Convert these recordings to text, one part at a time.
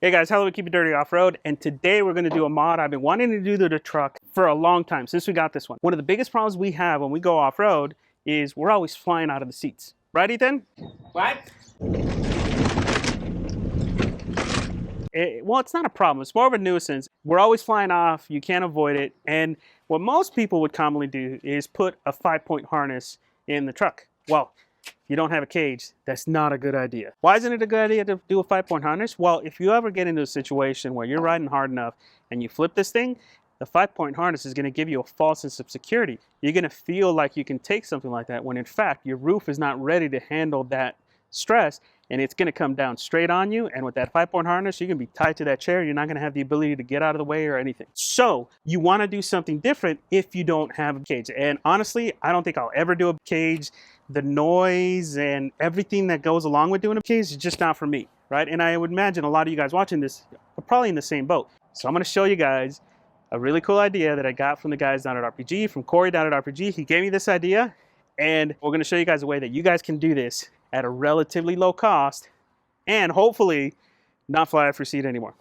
Hey guys, how do we keep it dirty off-road? And today we're going to do a mod I've been wanting to do to the truck for a long time, since we got this one. One of the biggest problems we have when we go off-road is we're always flying out of the seats. Right, Ethan? What? Well, it's not a problem. It's more of a nuisance. We're always flying off. You can't avoid it. And what most people would commonly do is put a 5-point harness in the truck. Well, if you don't have a cage, that's not a good idea. Why isn't it a good idea to do a 5-point harness? Well, if you ever get into a situation where you're riding hard enough and you flip this thing, the 5-point harness is going to give you a false sense of security. You're going to feel like you can take something like that when in fact your roof is not ready to handle that stress, and it's going to come down straight on you. And with that 5-point harness, you're going to be tied to that chair. You're not going to have the ability to get out of the way or anything. So you want to do something different if you don't have a cage. And honestly, I don't think I'll ever do a cage. The noise and everything that goes along with doing a cage is just not for me, right? And I would imagine a lot of you guys watching this are probably in the same boat. So I'm going to show you guys a really cool idea that I got from the guys down at RPG, from Corey down at RPG. He gave me this idea, and we're going to show you guys a way that you guys can do this at a relatively low cost and hopefully not fly off your seat anymore.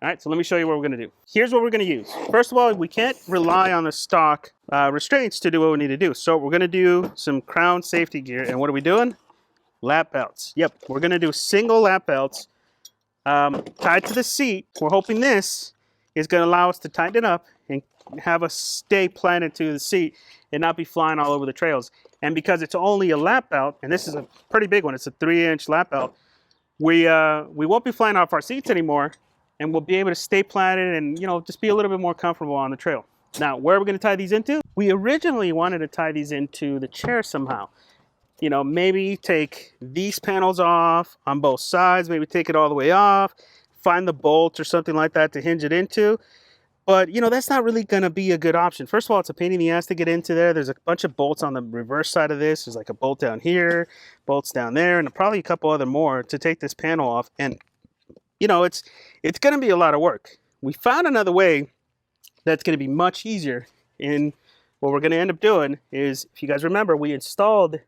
All right, so let me show you what we're going to do. Here's what we're going to use. First of all, we can't rely on the stock restraints to do what we need to do. So we're going to do some crown safety gear. And what are we doing? Lap belts. Yep, we're going to do single lap belts tied to the seat. We're hoping this is going to allow us to tighten it up and have us stay planted to the seat and not be flying all over the trails. And because it's only a lap belt, and this is a pretty big one, it's a 3-inch lap belt, we won't be flying off our seats anymore, and we'll be able to stay planted and, you know, just be a little bit more comfortable on the trail. Now, where are we going to tie these into? We originally wanted to tie these into the chair somehow. You know, maybe take these panels off on both sides, maybe take it all the way off, find the bolts or something like that to hinge it into. But, you know, that's not really going to be a good option. First of all, it's a pain in the ass to get into there. There's a bunch of bolts on the reverse side of this. There's like a bolt down here, bolts down there, and probably a couple other more to take this panel off. And, you know, it's going to be a lot of work. We found another way that's going to be much easier. And what we're going to end up doing is, if you guys remember, we installed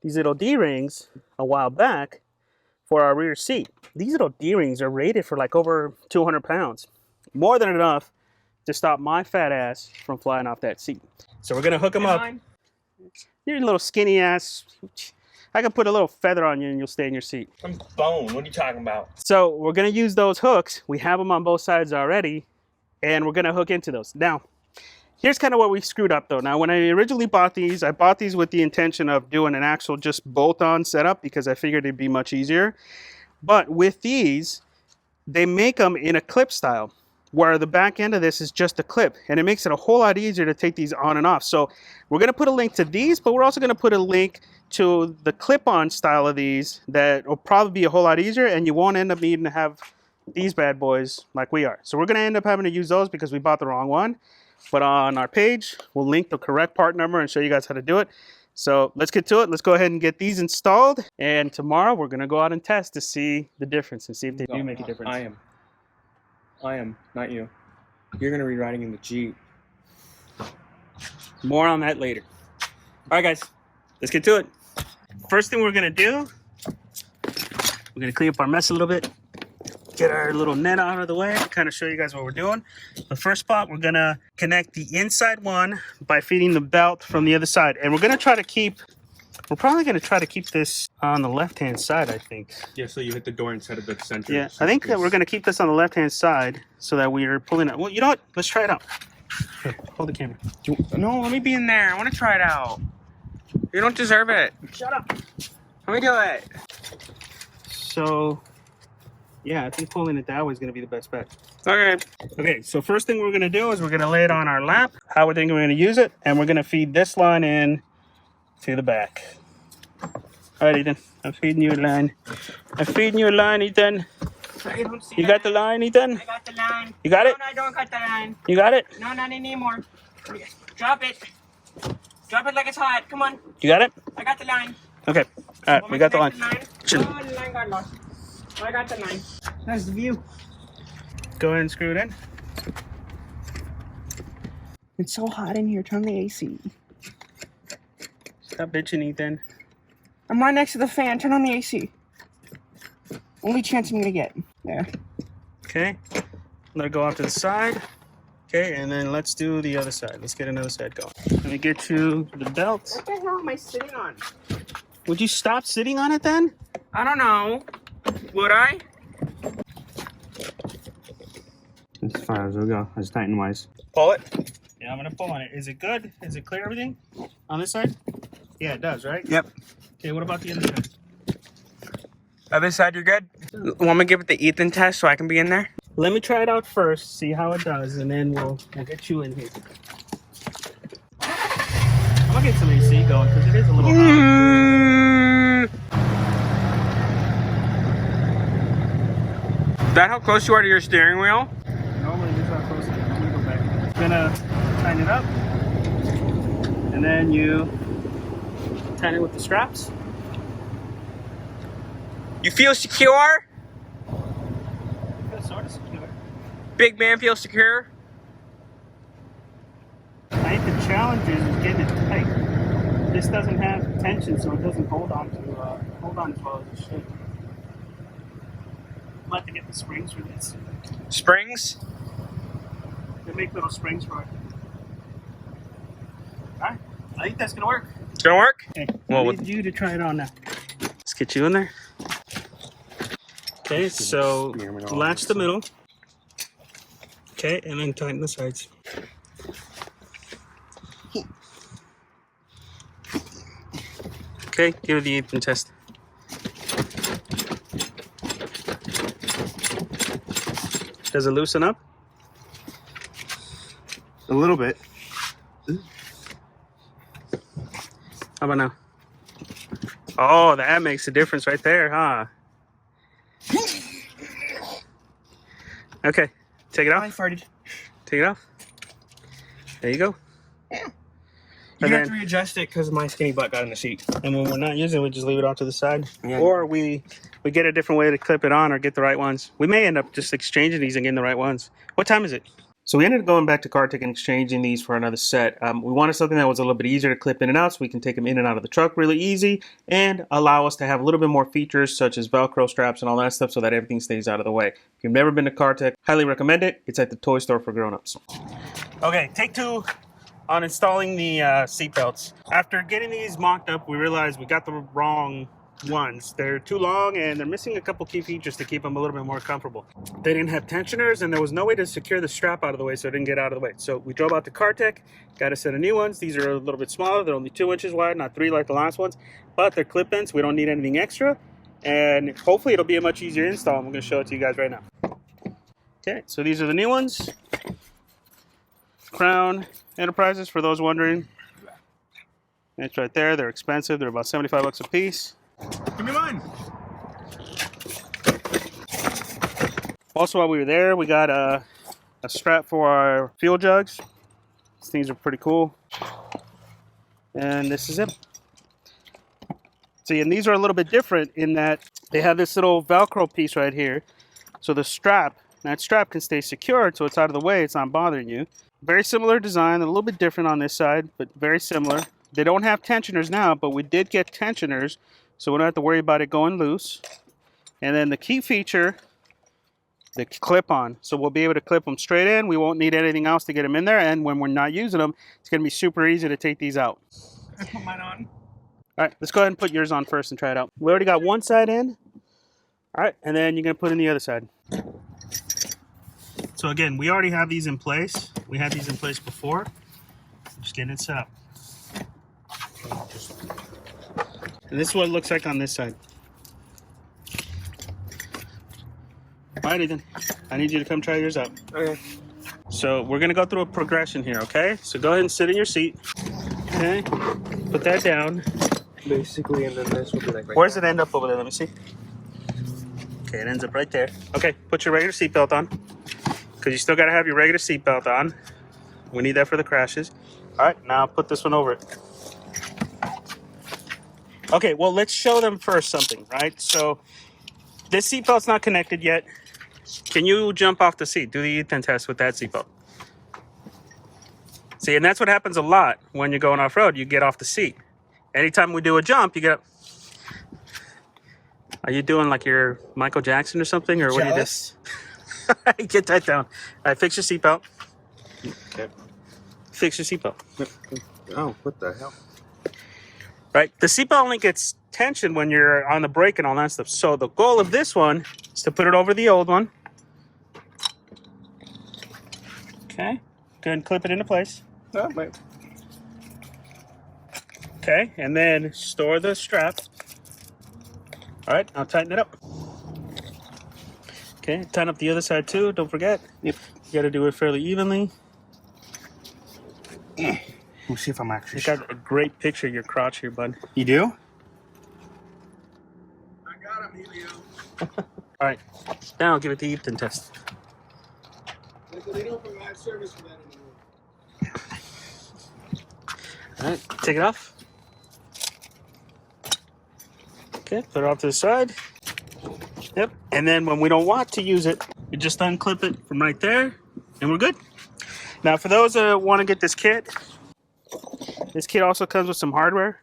these little D-rings a while back for our rear seat. These little D-rings are rated for like over 200 pounds. More than enough to stop my fat ass from flying off that seat. So we're going to hook them up. You're a little skinny ass. I can put a little feather on you and you'll stay in your seat. I'm bone. What are you talking about? So we're going to use those hooks. We have them on both sides already, and we're going to hook into those. Now, here's kind of what we screwed up though. Now, when I originally bought these, I bought these with the intention of doing an actual just bolt-on setup because I figured it'd be much easier. But with these, they make them in a clip style, where the back end of this is just a clip, and it makes it a whole lot easier to take these on and off. So we're going to put a link to these, but we're also going to put a link to the clip-on style of these that will probably be a whole lot easier, and you won't end up needing to have these bad boys like we are. So we're going to end up having to use those because we bought the wrong one. But on our page, we'll link the correct part number and show you guys how to do it. So let's get to it. Let's go ahead and get these installed, and tomorrow we're going to go out and test to see the difference and see if they do make a difference. I am, not you. You're going to be riding in the Jeep. More on that later. All right, guys, let's get to it. First thing we're going to do, we're going to clean up our mess a little bit, get our little net out of the way, kind of show you guys what we're doing. The first spot, we're going to connect the inside one by feeding the belt from the other side. And we're going to try to keep, we're probably going to try to keep this on the left-hand side, I think. Yeah, so you hit the door instead of the center. Yeah, I think that we're going to keep this on the left-hand side so that we're pulling it. Well, you know what? Let's try it out. Here, hold the camera. No, let me be in there. I want to try it out. You don't deserve it. Shut up. Let me do it. So, yeah, I think pulling it that way is going to be the best bet. Okay. Okay, so first thing we're going to do is we're going to lay it on our lap, how we're thinking we're going to use it, and we're going to feed this line in to the back. All right, Ethan, I'm feeding you a line. I'm feeding you a line, Ethan. I don't see You got the line, Ethan? I got the line. You got it? No, I don't got the line. You got it? No, not anymore. Drop it. Drop it like it's hot. Come on. You got it? I got the line. Okay. All right, we got the line. Chill. Oh, the line got lost. I got the line. That's the view. Go ahead and screw it in. It's so hot in here. Turn the AC. Stop bitching, Ethan. I'm right next to the fan. Turn on the AC. Only chance I'm gonna get. There. Okay, let it go off to the side. Okay, and then let's do the other side. Let's get another side going. Let me get you the belt. What the hell am I sitting on? Would you stop sitting on it then? I don't know. Would I? As far as we go, as tighten wise. Pull it. Yeah, I'm gonna pull on it. Is it good? Is it clear everything on this side? Yeah, it does, right? Yep. Okay, what about the other side? Other side, you're good? Want me to give it the Ethan test so I can be in there? Let me try it out first, see how it does, and then we'll get you in here. I'm gonna get some AC going because it is a little hot. Is that how close you are to your steering wheel? Normally this is how close it is. Let me go back. I'm gonna tighten it up, and then you tighten it with the straps. You feel secure? It's sort of secure. Big man feels secure? I think the challenge is getting it tight. This doesn't have tension, so it doesn't hold on as well as it should. I'll have to get the springs for this. Springs? They make little springs for it. Alright, I think that's gonna work. It's gonna work? Okay, Well, I need you to try it on now. Let's get you in there. Okay, so latch the middle. Okay, and then tighten the sides. Okay, give it the Ethan test. Does it loosen up? A little bit. How about now? Oh, that makes a difference right there, huh? Okay, take it off. I farted. Take it off. There you go. You're And gonna have then- to readjust it because my skinny butt got in the seat. And when we're not using it, we just leave it off to the side. Yeah. Or we get a different way to clip it on or get the right ones. We may end up just exchanging these and getting the right ones. What time is it? So we ended up going back to Kart-tek and exchanging these for another set. We wanted something that was a little bit easier to clip in and out so we can take them in and out of the truck really easy and allow us to have a little bit more features such as Velcro straps and all that stuff so that everything stays out of the way. If you've never been to Kart-tek, highly recommend it. It's at the toy store for grown-ups. Okay, take two on installing the seat belts. After getting these mocked up, we realized we got the wrong ones. They're too long and they're missing a couple key features to keep them a little bit more comfortable. They didn't have tensioners and there was no way to secure the strap out of the way so it didn't get out of the way. So we drove out to Kart-tek, got a set of new ones. These are a little bit smaller. They're only 2 inches wide, not 3 like the last ones, but they're clip-ins. We don't need anything extra. And hopefully it'll be a much easier install. I'm going to show it to you guys right now. Okay, so these are the new ones. Crown Enterprises, for those wondering. It's right there. They're expensive. They're about 75 bucks a piece. Give me mine. Also, while we were there, we got a strap for our fuel jugs. These things are pretty cool. And this is it. See, and these are a little bit different in that they have this little Velcro piece right here. So the strap, that strap can stay secured so it's out of the way, it's not bothering you. Very similar design, a little bit different on this side, but very similar. They don't have tensioners now, but we did get tensioners, so we don't have to worry about it going loose. And then the key feature, the clip-on. So we'll be able to clip them straight in. We won't need anything else to get them in there. And when we're not using them, it's going to be super easy to take these out. I put mine on. All right, let's go ahead and put yours on first and try it out. We already got one side in. All right, and then you're going to put in the other side. So again, we already have these in place. We had these in place before. Just getting it set up. And this is what it looks like on this side. All right, Ethan, I need you to come try yours out. Okay. So we're gonna go through a progression here, okay? So go ahead and sit in your seat. Okay, put that down. Basically, and then this will be like right Where's it end up over there? Let me see. Okay, it ends up right there. Okay, put your regular seatbelt on, because you still gotta have your regular seatbelt on. We need that for the crashes. All right, now put this one over it. Okay, well, let's show them first something, right? So this seatbelt's not connected yet. Can you jump off the seat? Do the Ethan test with that seatbelt. See, and that's what happens a lot when you're going off-road. You get off the seat. Anytime we do a jump, you get up. Are you doing like you're Michael Jackson or something? Or what are you just... Get that down. All right, fix your seatbelt. Okay. Fix your seatbelt. Oh, what the hell? Right, the seatbelt only gets tension when you're on the brake and all that stuff. So the goal of this one is to put it over the old one. Okay, go ahead and clip it into place. Oh, wait. Okay, and then store the strap. All right, I'll tighten it up. Okay, tighten up the other side too, don't forget. Yep. You gotta do it fairly evenly. We'll see if I'm actually You got a great picture of your crotch here, bud. You do? I got him, Helio. All right, now I'll give it the Ethan test. They don't provide service for that anymore. All right, take it off. Okay, put it off to the side. Yep, and then when we don't want to use it, you just unclip it from right there, and we're good. Now, for those that want to get this kit also comes with some hardware.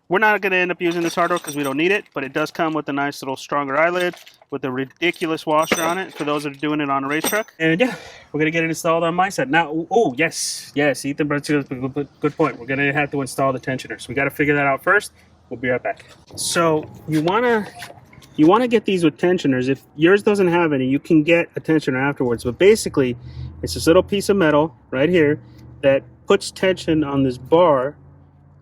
We're not going to end up using this hardware because we don't need it, but it does come with a nice little stronger eyelid with a ridiculous washer on it for those that are doing it on a race truck. And yeah, we're going to get it installed on my side. Now, oh, yes, Ethan brought up a good point. We're going to have to install the tensioners. We got to figure that out first. We'll be right back. So you want to get these with tensioners. If yours doesn't have any, you can get a tensioner afterwards. But basically, it's this little piece of metal right here that puts tension on this bar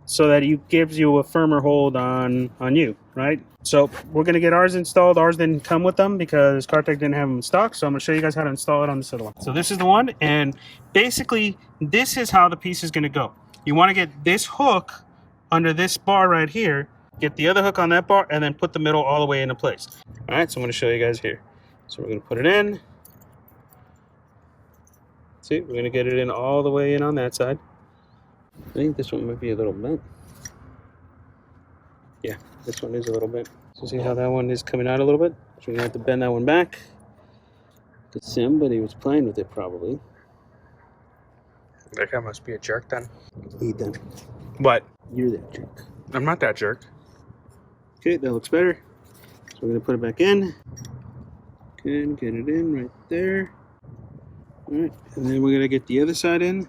so that it gives you a firmer hold on you, right? So we're going to get ours installed. Ours didn't come with them because Kart-tek didn't have them in stock. So I'm going to show you guys how to install it on this other one. So this is the one. And basically, this is how the piece is going to go. You want to get this hook under this bar right here, get the other hook on that bar, and then put the middle all the way into place. All right, so I'm going to show you guys here. So we're going to put it in. See, we're going to get it in all the way in on that side. I think this one might be a little bent. Yeah, this one is a little bent. So see how that one is coming out a little bit? So we're going to have to bend that one back. Because somebody was playing with it probably. That guy must be a jerk then. Ethan, What? you're that jerk. I'm not that jerk. Okay, that looks better. So we're going to put it back in. Okay, and get it in right there. Alright, and then we're going to get the other side in.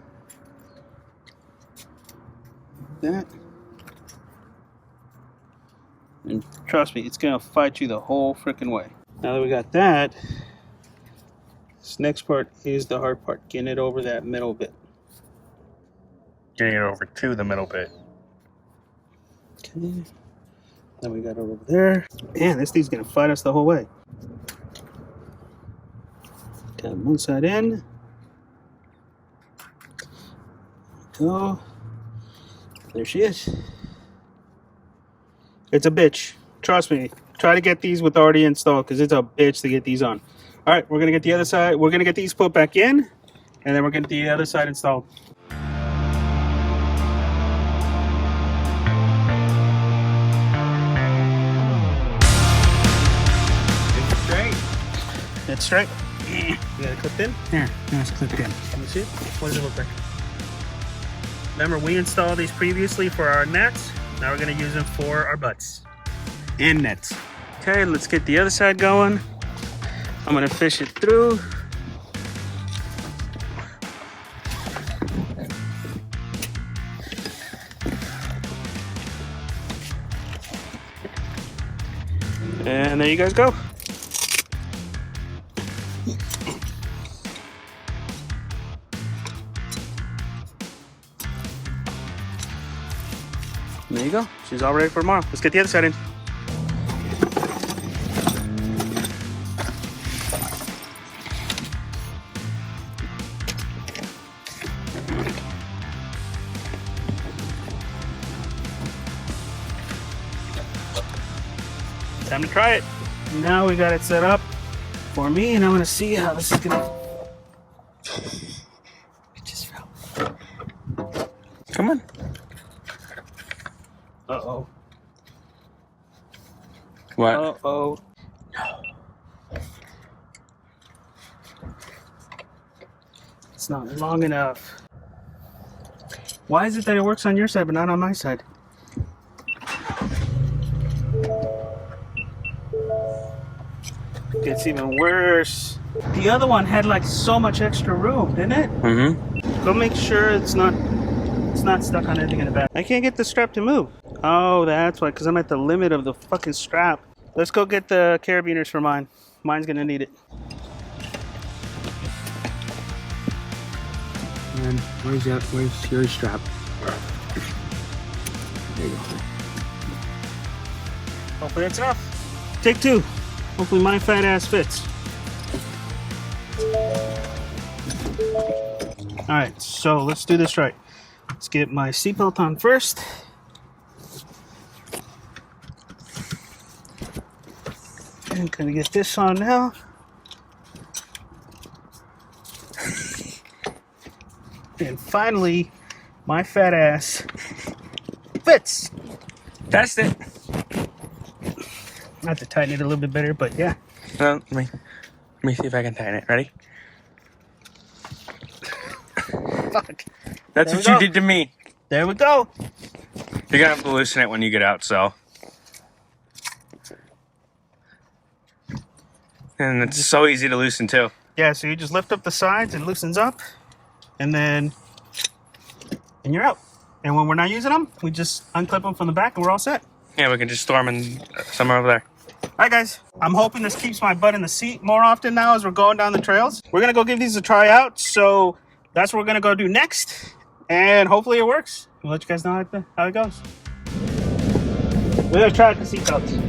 That. And trust me, it's going to fight you the whole freaking way. Now that we got that, this next part is the hard part, getting it over that middle bit. Getting it over to the middle bit. Okay. Then we got it over there. Man, this thing's going to fight us the whole way. Got one side in. Go. There she is. It's a bitch. Trust me. Try to get these with already installed because it's a bitch to get these on. All right, we're going to get the other side. We're going to get these put back in, and then we're going to get the other side installed. It's straight. It's straight. You got it clipped in? Here, it's clipped in. Let me see it. What does it look like? Remember, we installed these previously for our nets. Now we're going to use them for our butts. And nets. Okay, let's get the other side going. I'm going to fish it through. And there you guys go. There you go. She's all ready for tomorrow. Let's get the other side in. Time to try it. Now we got it set up for me, and I'm gonna see how this is gonna. It just fell. Come on. Uh-oh. What? Uh-oh. No. It's not long enough. Why is it that it works on your side but not on my side? It's even worse. The other one had like so much extra room, didn't it? Mm-hmm. Go make sure it's not stuck on anything in the back. I can't get the strap to move. Oh, that's why, because I'm at the limit of the fucking strap. Let's go get the carabiners for mine. Mine's gonna need it. And where's your strap? There you go. Hopefully that's enough. Take two. Hopefully my fat ass fits. Alright, so let's do this right. Let's get my seatbelt on first. And gonna get this on now. And finally, my fat ass fits. Test it. I have to tighten it a little bit better, but yeah. Well, let me see if I can tighten it. Ready? Fuck. That's what you did to me. There we go. You're gonna have to loosen it when you get out, so. And it's so easy to loosen too. Yeah, so you just lift up the sides, it loosens up, and then you're out. And when we're not using them, we just unclip them from the back and we're all set. Yeah, we can just store them in somewhere over there. All right, guys. I'm hoping this keeps my butt in the seat more often now as we're going down the trails. We're going to go give these a try out. So that's what we're going to go do next. And hopefully it works. We'll let you guys know how it goes. We're going to try out the seatbelts.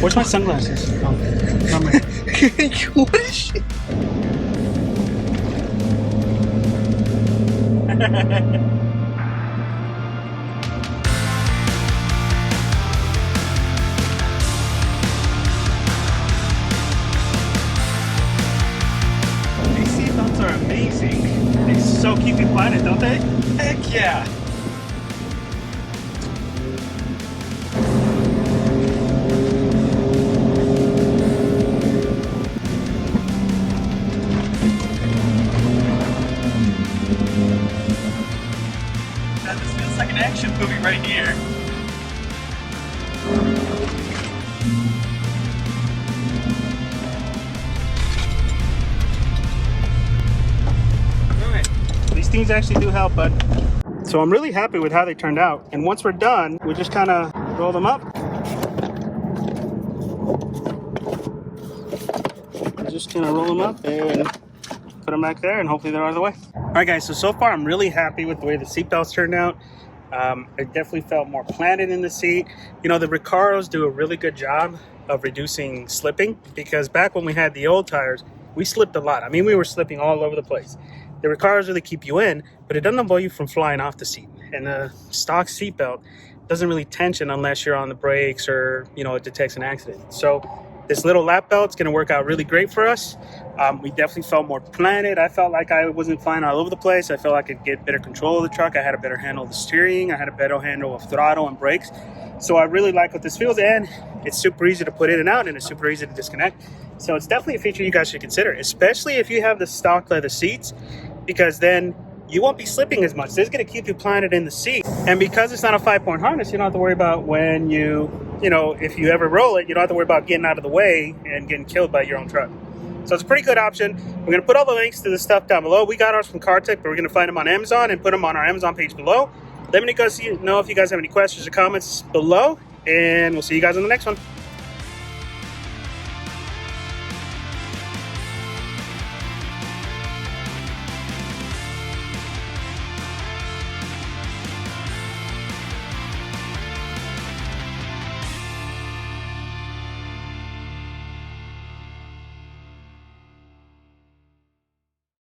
Where's my sunglasses? Oh, What is shit? These seatbelts are amazing. They so keep you planted, don't they? Heck yeah. This feels like an action movie right here. These things actually do help, bud. So I'm really happy with how they turned out. And once we're done, we just kind of roll them up. Just kind of roll them up and put them back there, and hopefully they're out of the way. All right, guys, so far I'm really happy with the way the seatbelts turned out. It definitely felt more planted in the seat. You know, the Recaros do a really good job of reducing slipping, because back when we had the old tires, we slipped a lot. I mean, we were slipping all over the place. The Recaros really keep you in, but it doesn't avoid you from flying off the seat. And the stock seatbelt doesn't really tension unless you're on the brakes or, you know, it detects an accident. So this little lap belt's gonna work out really great for us. We definitely felt more planted. I felt like I wasn't flying all over the place. I felt like I could get better control of the truck. I had a better handle of the steering. I had a better handle of throttle and brakes. So I really like what this feels, and it's super easy to put in and out, and it's super easy to disconnect. So it's definitely a feature you guys should consider, especially if you have the stock leather seats, because then you won't be slipping as much. This is going to keep you planted in the seat. And because it's not a 5-point harness, you don't have to worry about when you know, if you ever roll it, you don't have to worry about getting out of the way and getting killed by your own truck. So it's a pretty good option. We're going to put all the links to the stuff down below. We got ours from Kart-tek, but we're going to find them on Amazon and put them on our Amazon page below. Let me know if you guys have any questions or comments below, and we'll see you guys on the next one.